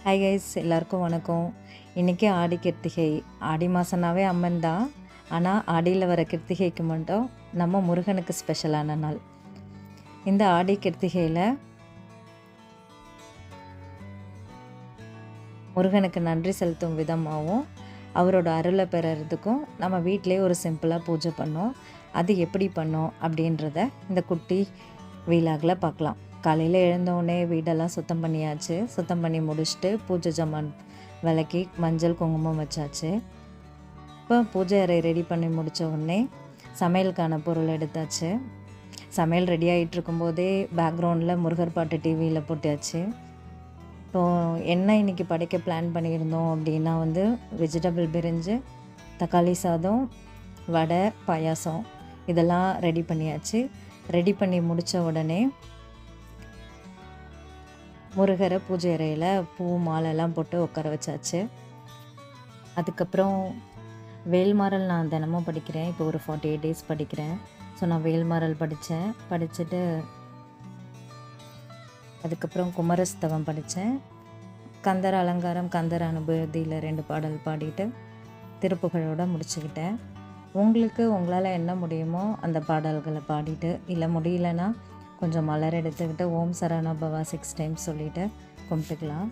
Hi guys, எல்லாருக்கும் வணக்கம். இன்றைக்கி ஆடி கிருத்திகை. ஆடி மாதம்னாவே அம்மன் தான். ஆனால் ஆடியில் வர கிருத்திகைக்கு மட்டும் நம்ம முருகனுக்கு ஸ்பெஷலான நாள். இந்த ஆடி கிருத்திகையில் முருகனுக்கு நன்றி செலுத்தும் விதமாகவும் அவரோட அருளை பெறறதுக்கும் நம்ம வீட்டிலே ஒரு சிம்பிளாக பூஜை பண்ணோம். அது எப்படி பண்ணோம் அப்படின்றத இந்த குட்டி வீலாகில் பார்க்கலாம். காலையில் எழுந்தோடனே வீடெல்லாம் சுத்தம் பண்ணியாச்சு. சுத்தம் பண்ணி முடிச்சுட்டு பூஜை ஜாமான் விளக்கி மஞ்சள் குங்குமம் வச்சாச்சு. இப்போ பூஜை அறை ரெடி பண்ணி முடித்த உடனே சமையலுக்கான பொருள் எடுத்தாச்சு. சமையல் ரெடி ஆகிட்டு இருக்கும்போதே பேக்ரவுண்டில் முருகர் பாட்டு டிவியில் போட்டாச்சு. இப்போது என்ன இன்றைக்கி படைக்க பிளான் பண்ணியிருந்தோம் அப்படின்னா வெஜிடபிள் பிரிஞ்சு, தக்காளி சாதம், வடை, பாயாசம் இதெல்லாம் ரெடி பண்ணியாச்சு. ரெடி பண்ணி முடித்த உடனே முருகரை பூஜை அறையில் பூ மாலைலாம் போட்டு உட்கார வச்சாச்சு. அதுக்கப்புறம் வேல்மாறல் நான் தினமும் படிக்கிறேன். இப்போ ஒரு 48 டேஸ் படிக்கிறேன். ஸோ நான் வேல்மாறல் படிச்சுட்டு அதுக்கப்புறம் குமரஸ்தவம் படித்தேன். கந்தர் அலங்காரம், கந்தர் அனுபூதியில் 2 பாடல் பாடிட்டு திருப்புகழோடு முடிச்சுக்கிட்டேன். உங்களுக்கு உங்களால் என்ன முடியுமோ அந்த பாடல்களை பாடிட்டு, இல்லை முடியலன்னா கொஞ்சம் மலர் எடுத்துக்கிட்டு ஓம் சரவணபவா 6 டைம்ஸ் சொல்லிவிட்டு கும்பிட்டுக்கலாம்.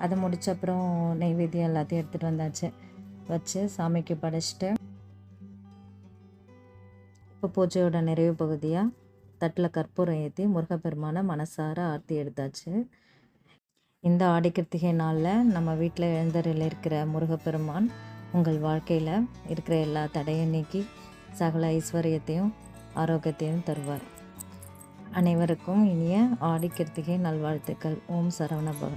அதை முடித்த அப்புறம் நெய்வேத்தியம் எல்லாத்தையும் எடுத்துகிட்டு வந்தாச்சு. வச்சு சாமிக்கு படைச்சிட்டு இப்போ பூஜையோட நிறைவு பகுதியாக தட்டில் கற்பூரம் ஏற்றி முருகப்பெருமானை மனசார ஆர்த்தி எடுத்தாச்சு. இந்த ஆடி கிருத்திகை நாளில் நம்ம வீட்டில் எழுந்தருளில் இருக்கிற முருகப்பெருமான் உங்கள் வாழ்க்கையில் இருக்கிற எல்லா தடையும் நீக்கி சகல ஐஸ்வர்யத்தையும் ஆரோக்கியத்தையும் தருவார். அனைவருக்கும் இனிய ஆடி கிருத்திகை நல்வாழ்த்துக்கள். ஓம் சரவணபவ.